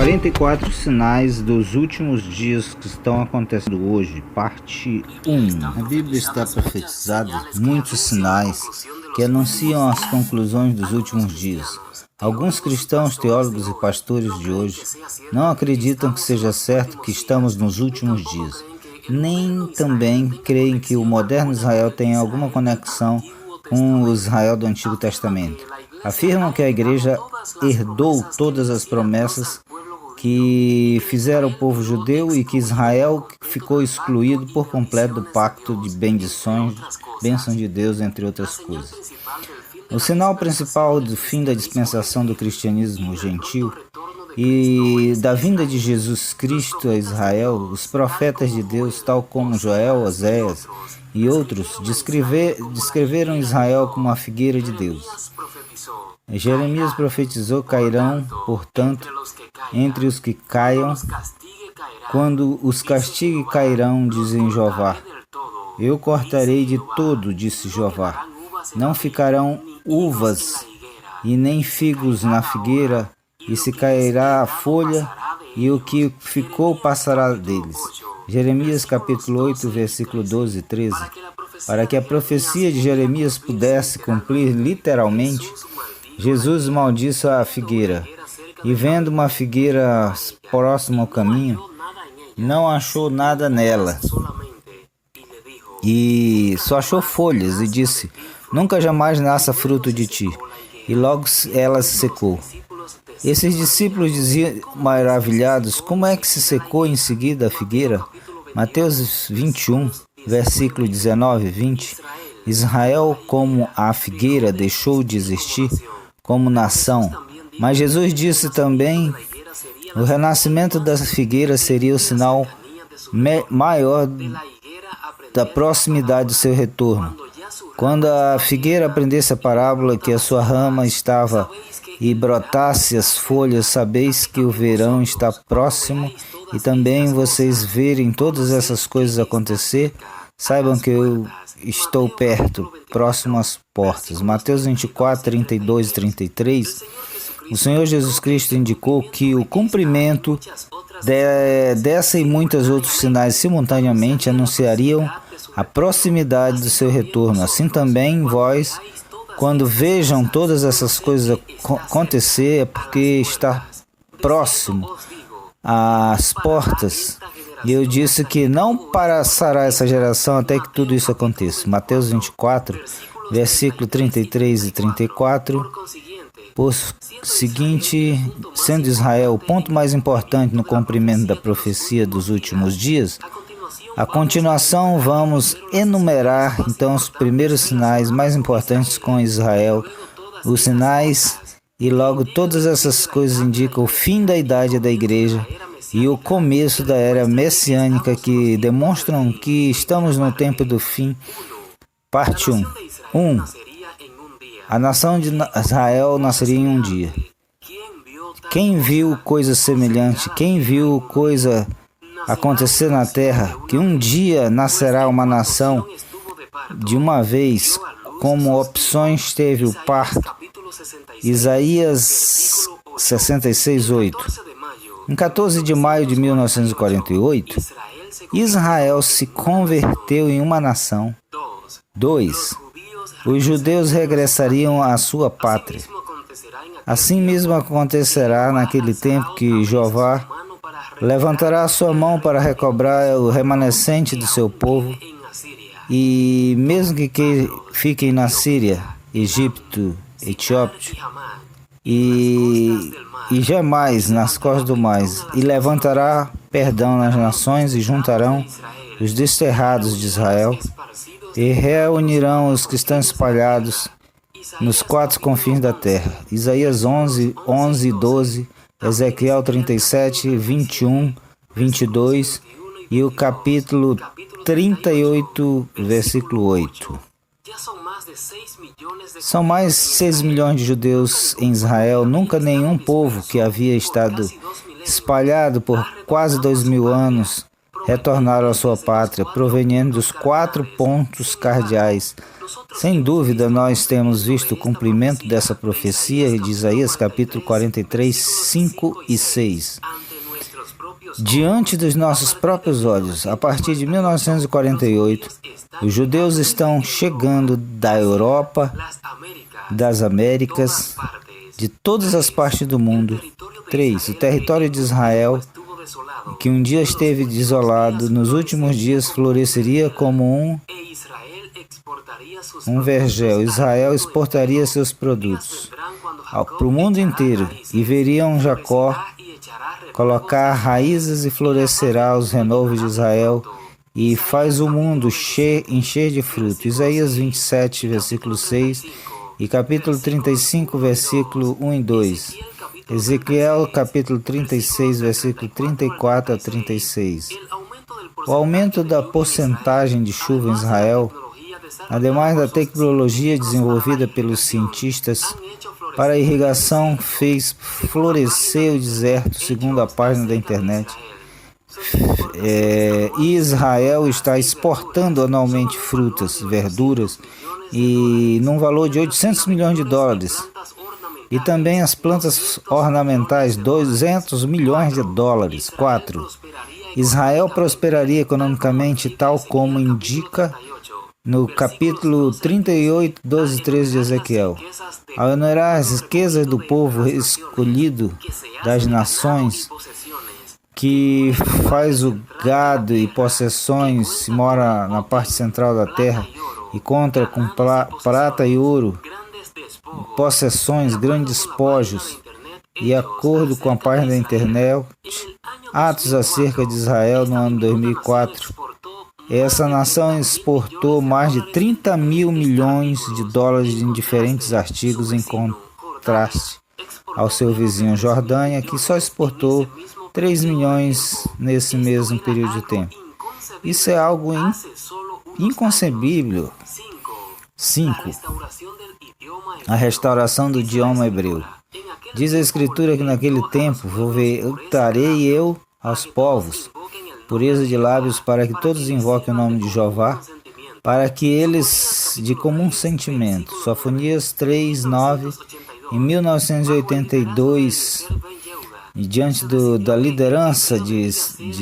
44 sinais dos últimos dias que estão acontecendo hoje, parte 1. A Bíblia está profetizada muitos sinais que anunciam as conclusões dos últimos dias. Alguns cristãos, teólogos e pastores de hoje não acreditam que seja certo que estamos nos últimos dias, nem também creem que o moderno Israel tenha alguma conexão com o Israel do Antigo Testamento. Afirmam que a igreja herdou todas as promessas que fizeram o povo judeu e que Israel ficou excluído por completo do pacto de bendições, bênçãos de Deus, entre outras coisas. O sinal principal do fim da dispensação do cristianismo gentil e da vinda de Jesus Cristo a Israel, os profetas de Deus, tal como Joel, Oséias e outros, descreveram Israel como a figueira de Deus. Jeremias profetizou: cairão, portanto, entre os que caiam, quando os castigue cairão, dizem Jeová. Eu cortarei de todo, disse Jeová. Não ficarão uvas e nem figos na figueira, e se cairá a folha, e o que ficou passará deles. Jeremias capítulo 8, versículo 12 e 13. Para que a profecia de Jeremias pudesse cumprir literalmente, Jesus maldisse a figueira, e vendo uma figueira próxima ao caminho, não achou nada nela, e só achou folhas, e disse: nunca jamais nasça fruto de ti. E logo ela se secou. Esses discípulos diziam maravilhados: como é que se secou em seguida a figueira? Mateus 21, versículo 19 e 20. Israel, como a figueira, deixou de existir como nação. Mas Jesus disse também: o renascimento da figueira seria o sinal maior da proximidade do seu retorno. Quando a figueira aprendesse a parábola que a sua rama estava e brotasse as folhas, sabeis que o verão está próximo, e também vocês verem todas essas coisas acontecer, saibam que eu estou perto, próximo às portas. Mateus 24, 32 e 33. O Senhor Jesus Cristo indicou que o cumprimento dessa e muitos outros sinais simultaneamente anunciariam a proximidade do seu retorno. Assim também vós, quando vejam todas essas coisas acontecer, é porque está próximo às portas. E eu disse que não passará essa geração até que tudo isso aconteça. Mateus 24, versículo 33 e 34. Por seguinte, sendo Israel o ponto mais importante no cumprimento da profecia dos últimos dias, a continuação vamos enumerar então os primeiros sinais mais importantes com Israel, os sinais, e logo todas essas coisas indicam o fim da idade da igreja e o começo da era messiânica, que demonstram que estamos no tempo do fim. Parte 1. 1. A nação de Israel nasceria em um dia. Quem viu coisa semelhante? Quem viu coisa acontecer na terra? Que um dia nascerá uma nação de uma vez, como opções teve o parto. Isaías 66, 8. Em 14 de maio de 1948, Israel se converteu em uma nação. 2. Os judeus regressariam à sua pátria. Assim mesmo acontecerá naquele tempo que Jeová levantará a sua mão para recobrar o remanescente do seu povo, e mesmo que fiquem na Síria, Egito, Etiópia, e jamais nas costas do mar, e levantará perdão nas nações, e juntarão os desterrados de Israel, e reunirão os que estão espalhados nos quatro confins da terra. Isaías 11, 11 e 12, Ezequiel 37, 21, 22 e o capítulo 38, versículo 8. São mais de 6 milhões de judeus em Israel. Nunca nenhum povo que havia estado espalhado por quase 2000 anos retornaram à sua pátria, provenientes dos 4 pontos cardeais. Sem dúvida, nós temos visto o cumprimento dessa profecia de Isaías, capítulo 43, 5 e 6. Diante dos nossos próprios olhos, a partir de 1948, os judeus estão chegando da Europa, das Américas, de todas as partes do mundo. 3. O território de Israel, que um dia esteve desolado, nos últimos dias floresceria como um vergel. Israel exportaria seus produtos para o mundo inteiro e veriam Jacó colocar raízes e florescerá os renovos de Israel e faz o mundo encher de fruto. Isaías 27, versículo 6 e capítulo 35, versículo 1 e 2. Ezequiel, capítulo 36, versículo 34 a 36. O aumento da porcentagem de chuva em Israel, ademais da tecnologia desenvolvida pelos cientistas para a irrigação, fez florescer o deserto, segundo a página da internet. Israel está exportando anualmente frutas, verduras, e num valor de 800 milhões de dólares. E também as plantas ornamentais, 200 milhões de dólares. 4. Israel prosperaria economicamente, tal como indica no capítulo 38, 12 e 13 de Ezequiel. Ao enumerar as riquezas do povo escolhido das nações, que faz o gado e possessões, mora na parte central da terra, e conta com prata e ouro, possessões, grandes despojos, e acordo com a página da internet, atos acerca de Israel no ano 2004, essa nação exportou mais de 30 mil milhões de dólares em diferentes artigos, em contraste ao seu vizinho Jordânia, que só exportou 3 milhões nesse mesmo período de tempo. Isso é algo inconcebível. 5. A restauração do idioma hebreu. Diz a Escritura que naquele tempo voltarei eu aos povos, pureza de lábios, para que todos invoquem o nome de Jeová, para que eles de comum sentimento. Sofonias 3, 9. Em 1982, diante da liderança de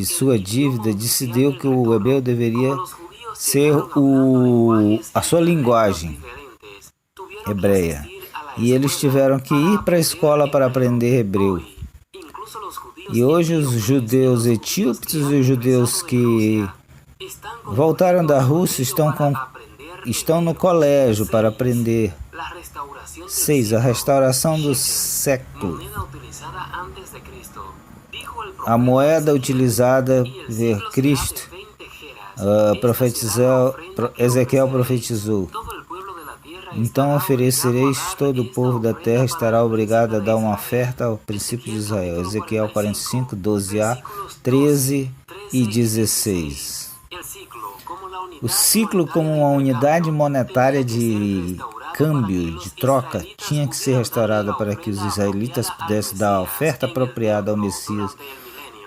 sua dívida, decidiu que o hebreu deveria ser a sua linguagem hebreia. E eles tiveram que ir para a escola para aprender hebreu. E hoje os judeus etíopes e os judeus que voltaram da Rússia estão no colégio para aprender. 6. A restauração do século. A moeda utilizada por Cristo, Ezequiel profetizou. Então oferecereis, todo o povo da terra estará obrigado a dar uma oferta ao princípio de Israel. Ezequiel 45, 12a, 13 e 16. O ciclo como uma unidade monetária de câmbio, de troca, tinha que ser restaurada para que os israelitas pudessem dar a oferta apropriada ao Messias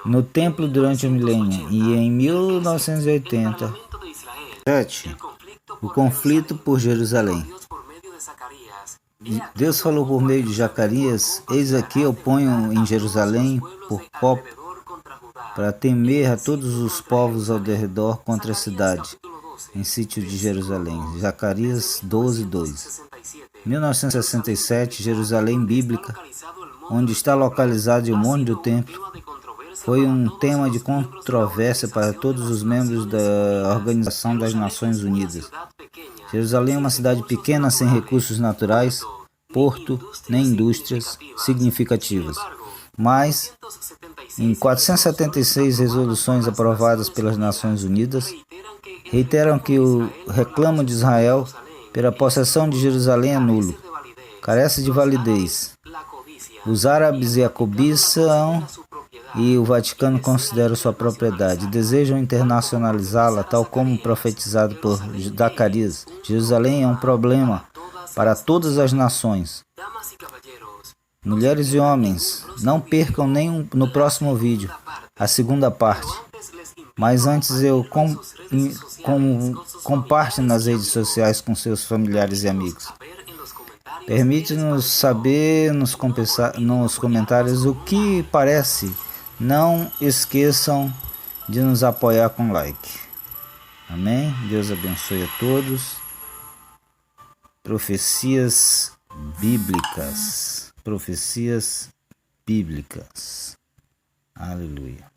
no templo durante o milênio. E em 1980, 7. O conflito por Jerusalém. Deus falou por meio de Zacarias: eis aqui eu ponho em Jerusalém por copo para temer a todos os povos ao redor contra a cidade, em sítio de Jerusalém. Zacarias 12, 2. 1967, Jerusalém Bíblica, onde está localizado o Monte do Templo, foi um tema de controvérsia para todos os membros da Organização das Nações Unidas. Jerusalém é uma cidade pequena, sem recursos naturais, porto, nem indústrias significativas. Mas, em 476 resoluções aprovadas pelas Nações Unidas, reiteram que o reclamo de Israel pela possessão de Jerusalém é nulo, carece de validez. Os árabes e a cobiçam e o Vaticano considera sua propriedade. Desejam internacionalizá-la, tal como profetizado por Zacarias. Jerusalém é um problema para todas as nações. Mulheres e homens, não percam nem no próximo vídeo a segunda parte. Mas antes comparte nas redes sociais com seus familiares e amigos. Permite-nos saber nos comentários o que parece. Não esqueçam de nos apoiar com like. Amém? Deus abençoe a todos. Profecias bíblicas. Profecias bíblicas. Aleluia.